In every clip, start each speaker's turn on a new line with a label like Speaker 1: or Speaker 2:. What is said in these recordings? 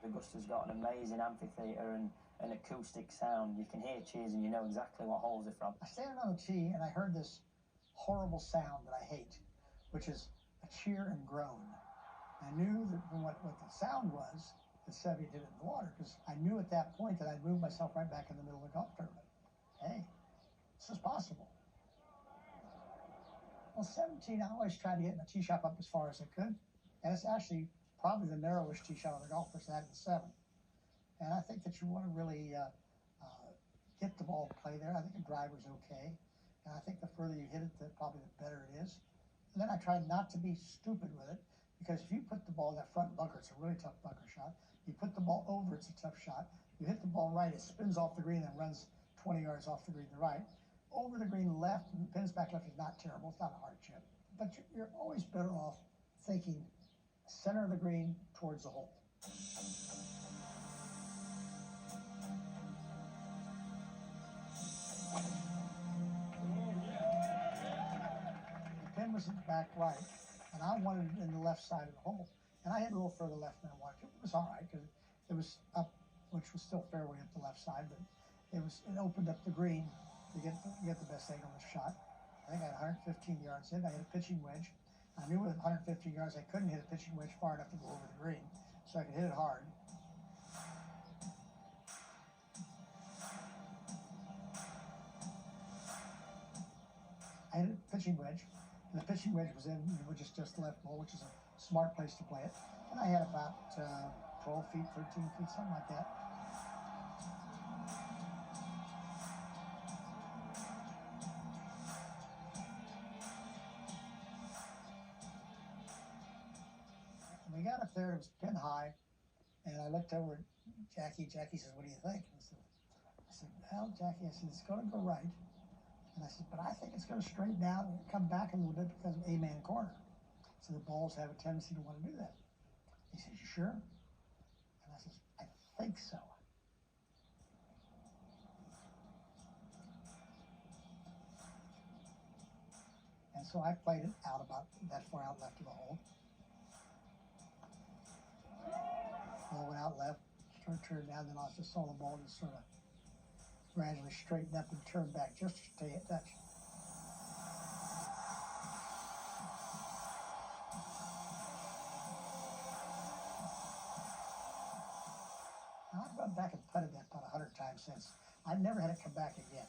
Speaker 1: Augusta's got an amazing amphitheatre and an acoustic sound. You can hear cheers and you know exactly what holes they're from.
Speaker 2: I stand on the tee and I heard this horrible sound that I hate, which is a cheer and groan. I knew that from what the sound was, that Seve did it in the water, because I knew at that point that I'd moved myself right back in the middle of the golf tournament. Hey, this is possible. Well, 17, I always tried to get my tee shot up as far as I could, and it's actually probably the narrowest tee shot on the golf course, that is 7. And I think that you want to really get the ball to play there. I think a driver's okay, and I think the further you hit it, probably the better it is. And then I tried not to be stupid with it, because if you put the ball in that front bunker, it's a really tough bunker shot. You put the ball over, it's a tough shot. You hit the ball right, it spins off the green and runs 20 yards off the green to the right. Over the green left, and pins back left is not terrible. It's not a hard chip. But you're always better off thinking center of the green towards the hole. The pin was in the back right, and I wanted it in the left side of the hole. And I hit a little further left than I wanted to. It was all right, because it was up, which was still fairway up the left side, but it opened up the green to get the best angle of the shot. I think I had 115 yards in. I hit a pitching wedge. I knew with 115 yards I couldn't hit a pitching wedge far enough to go over the green, so I could hit it hard. I hit a pitching wedge, and the pitching wedge was in, which is just left hole, which is a smart place to play it. And I had about 12 feet, 13 feet, something like that. We got up there, it was pin high, and I looked over at Jackie. Jackie says, "What do you think?" I said, "Well, Jackie," I said, "it's going to go right." And I said, "But I think it's going to straighten out and come back a little bit because of A-man corner. So the balls have a tendency to want to do that." He says, "You sure?" And I said, "I think so." And so I played it out about that far out left of the hole. Ball went out left, turned down, then I just saw the ball just sort of gradually straighten up and turn back just to touch. Now, I've gone back and putted that about 100 times since. I've never had it come back again.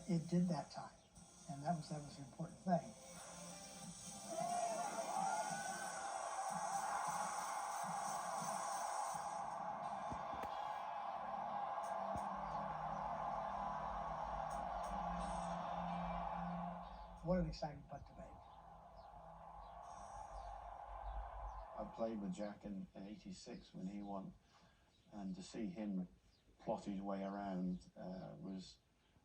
Speaker 2: It did that time, and that was the important thing. What an exciting putt to make.
Speaker 3: I played with Jack in '86 when he won, and to see him plot his way around was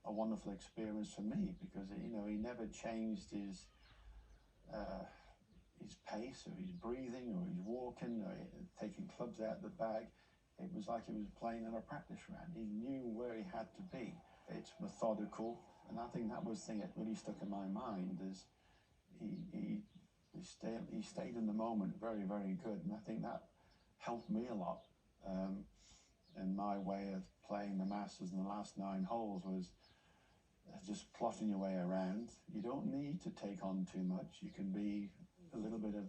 Speaker 3: a wonderful experience for me, because he never changed his pace or his breathing or his walking or taking clubs out of the bag. It was like he was playing in a practice round. He knew where he had to be. It's methodical, and I think that was the thing that really stuck in my mind, is he stayed in the moment very, very good, and I think that helped me a lot. And my way of playing the Masters in the last 9 holes was just plotting your way around. You don't need to take on too much. You can be a little bit of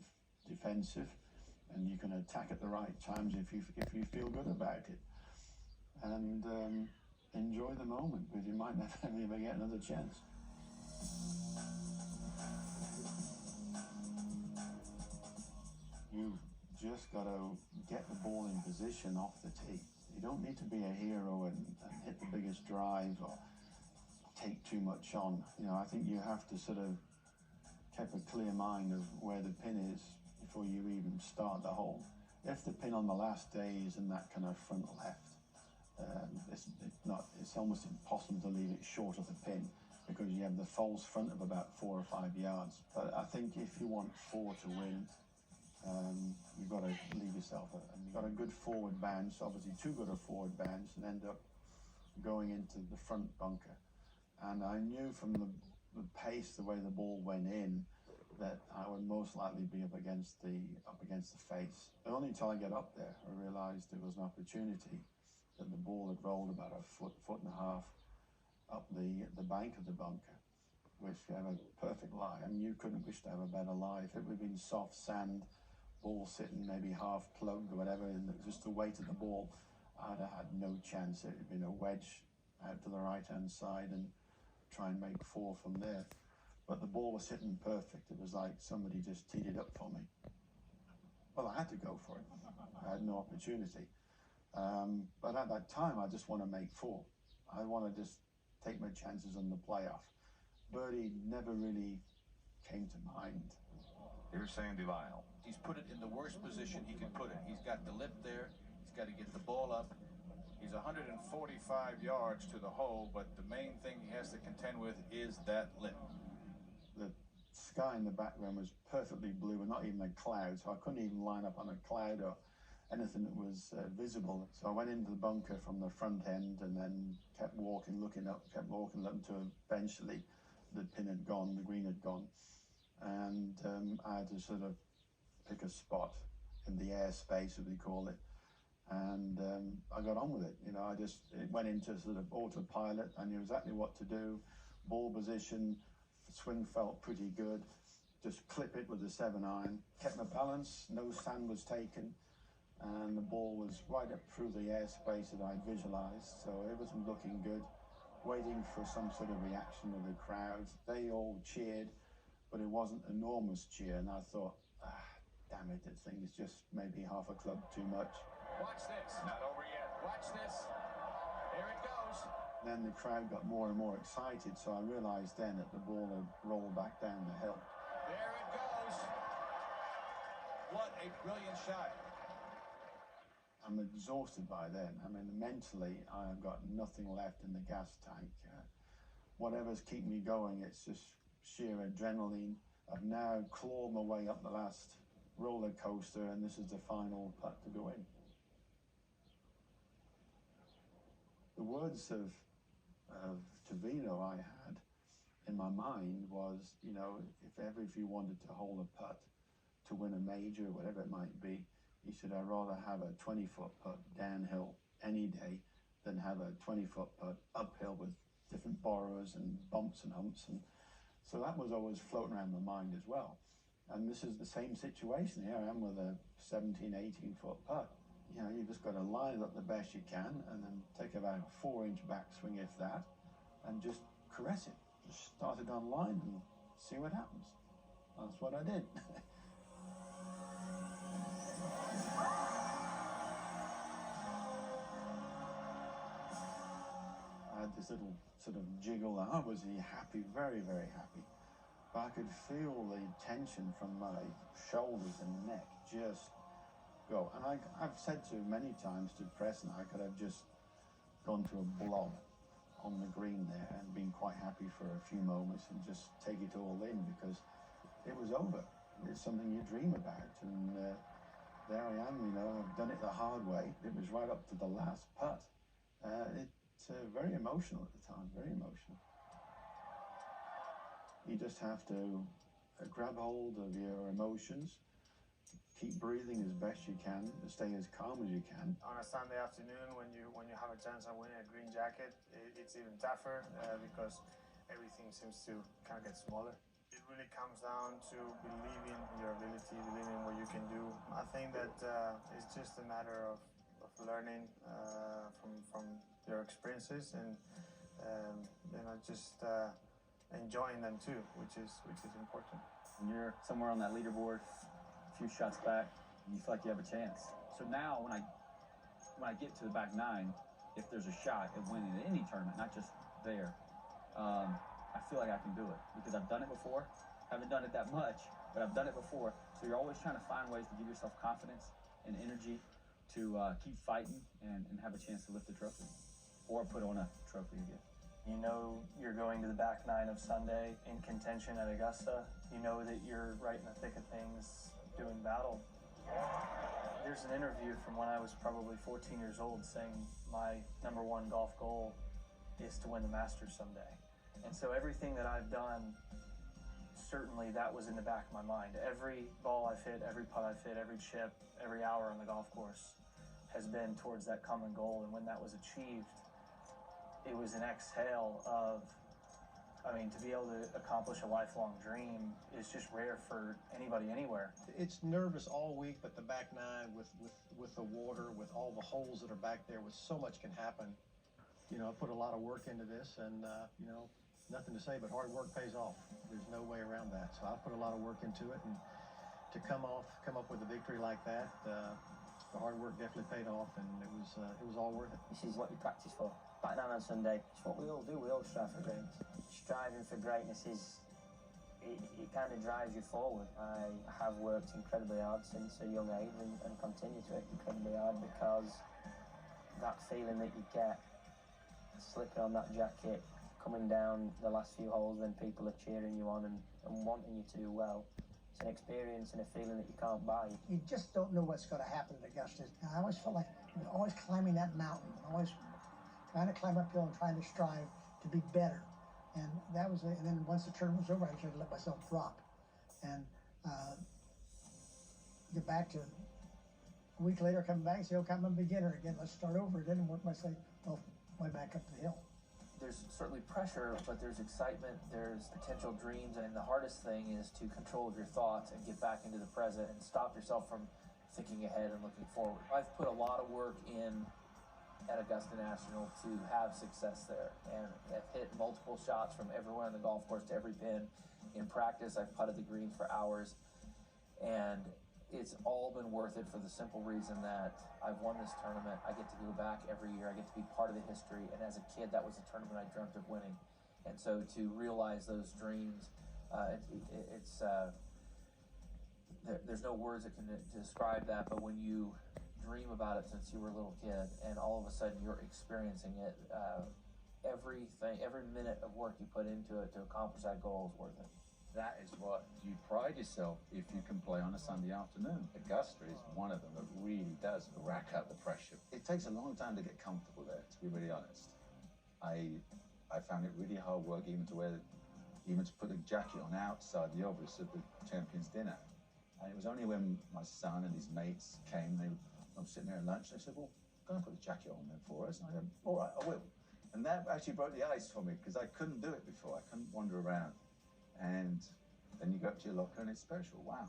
Speaker 3: defensive, and you can attack at the right times if you feel good about it, and enjoy the moment, because you might never get another chance. You've just got to get the ball in position off the tee. You don't need to be a hero and hit the biggest drive or take too much on. I think you have to sort of keep a clear mind of where the pin is before you even start the hole. If the pin on the last day is in that kind of front left, it's almost impossible to leave it short of the pin, because you have the false front of about 4 or 5 yards. But I think if you want 4 to win, you've got to leave yourself you've got a good forward bounce, obviously too good a forward bounce, and end up going into the front bunker. And I knew from the pace, the way the ball went in, that I would most likely be up against the face. Only until I get up there, I realised there was an opportunity that the ball had rolled about a foot and a half up the bank of the bunker, which had a perfect lie. I mean, you couldn't wish to have a better lie. If it would have been soft sand, ball sitting maybe half plugged or whatever, and just the weight of the ball, I'd have had no chance. It would have been a wedge out to the right-hand side and try and make 4 from there. But the ball was sitting perfect. It was like somebody just teed it up for me. Well, I had to go for it. I had no opportunity. But at that time, I just want to make 4. I want to just take my chances on the playoff. Birdie never really came to mind.
Speaker 4: Here's Sandy Lyle. He's put it in the worst position he can put it. He's got the lip there. He's got to get the ball up. He's 145 yards to the hole, but the main thing he has to contend with is that lip.
Speaker 3: The sky in the background was perfectly blue and not even a cloud, so I couldn't even line up on a cloud or anything that was visible. So I went into the bunker from the front end and then kept walking, looking up until eventually the pin had gone, the green had gone. And I had to sort of pick a spot in the airspace, as we call it. And I got on with it. You know, it went into sort of autopilot. I knew exactly what to do. Ball position, the swing felt pretty good. Just clip it with the 7-iron. Kept my balance, no sand was taken. And the ball was right up through the airspace that I visualized. So everything looking good. Waiting for some sort of reaction of the crowds. They all cheered, but it wasn't enormous cheer. And I thought, damn it, that thing is just maybe half a club too much.
Speaker 4: Watch this. Not over yet. Watch this. Here it goes.
Speaker 3: Then the crowd got more and more excited, so I realized then that the ball had rolled back down the hill.
Speaker 4: There it goes. What a brilliant shot.
Speaker 3: I'm exhausted by then. I mean, mentally, I've got nothing left in the gas tank. Whatever's keeping me going, it's just sheer adrenaline. I've now clawed my way up the last roller coaster, and this is the final putt to go in. The words of Trevino I had in my mind was, you know, if you wanted to hold a putt to win a major, whatever it might be, he said, I'd rather have a 20-foot putt downhill any day than have a 20-foot putt uphill with different borrows and bumps and humps. And so that was always floating around my mind as well. And this is the same situation. Here I am with a 17, 18-foot putt. You know, you just got to line it up the best you can and then take about a 4-inch backswing, if that, and just caress it. Just start it on line and see what happens. That's what I did. I had this little sort of jiggle. I was happy, very, very happy. But I could feel the tension from my shoulders and neck just go. And I've said to many times to Preston, I could have just gone to a blob on the green there and been quite happy for a few moments and just take it all in, because it was over. It's something you dream about. And there I am, you know, I've done it the hard way. It was right up to the last putt. It's very emotional at the time, very emotional. You just have to grab hold of your emotions, keep breathing as best you can, stay as calm as you can.
Speaker 5: On a Sunday afternoon, when you have a chance of winning a green jacket, it's even tougher because everything seems to kind of get smaller. It really comes down to believing in your ability, believing in what you can do. I think that it's just a matter of learning from your experiences and you know, just enjoying them too, which is important.
Speaker 6: When you're somewhere on that leaderboard, a few shots back, and you feel like you have a chance. So now when I get to the back nine, if there's a shot at winning at any tournament, not just there, I feel like I can do it because I've done it before. Haven't done it that much, but I've done it before. So you're always trying to find ways to give yourself confidence and energy to keep fighting and have a chance to lift the trophy or put on a trophy again.
Speaker 1: You know you're going to the back nine of Sunday in contention at Augusta. You know that you're right in the thick of things doing battle. There's an interview from when I was probably 14 years old saying my #1 golf goal is to win the Masters someday. And so everything that I've done certainly that was in the back of my mind. Every ball I've hit, every putt I've hit, every chip, every hour on the golf course has been towards that common goal. And when that was achieved, it was an exhale of, I mean, to be able to accomplish a lifelong dream is just rare for anybody anywhere.
Speaker 7: It's nervous all week, but the back nine with the water, with all the holes that are back there, with so much can happen. You know, I put a lot of work into this, and you know, nothing to say, but hard work pays off. There's no way around that. So I put a lot of work into it, and to come up with a victory like that, the hard work definitely paid off, and it was all worth it.
Speaker 8: This is what you practice for. Back nine on Sunday. It's what we all do. We all strive for greatness. Striving for greatness it kind of drives you forward. I have worked incredibly hard since a young age and continue to work incredibly hard, because that feeling that you get slipping on that jacket, coming down the last few holes when people are cheering you on and wanting you to do well, it's an experience and a feeling that you can't buy.
Speaker 2: You just don't know what's going to happen at Augusta. And I always felt like always climbing that mountain, always trying to climb uphill and trying to strive to be better. And that was it. And then once the tournament was over, I tried to let myself drop and get back to a week later, coming back and say, okay, I'm a beginner again. Let's start over again and work myself way back up the hill.
Speaker 9: There's certainly pressure, but there's excitement, there's potential dreams, and the hardest thing is to control your thoughts and get back into the present and stop yourself from thinking ahead and looking forward. I've put a lot of work in at Augusta National to have success there, and I've hit multiple shots from everywhere on the golf course to every pin. In practice, I've putted the greens for hours, and it's all been worth it for the simple reason that I've won this tournament. I get to go back every year. I get to be part of the history. And as a kid, that was a tournament I dreamt of winning. And so to realize those dreams, there's no words that can describe that. But when you dream about it since you were a little kid, and all of a sudden you're experiencing it, every minute of work you put into it to accomplish that goal is worth it.
Speaker 10: That is what you pride yourself if you can play on a Sunday afternoon. Augusta is one of them that really does rack up the pressure. It takes a long time to get comfortable there, to be really honest. I found it really hard work even to put the jacket on outside the obvious of the Champions Dinner. And it was only when my son and his mates came, I was sitting there at lunch, they said, well, go and put the jacket on there for us. And I went, all right, I will. And that actually broke the ice for me, because I couldn't do it before. I couldn't wander around. And then you go up to your locker and it's special. Wow.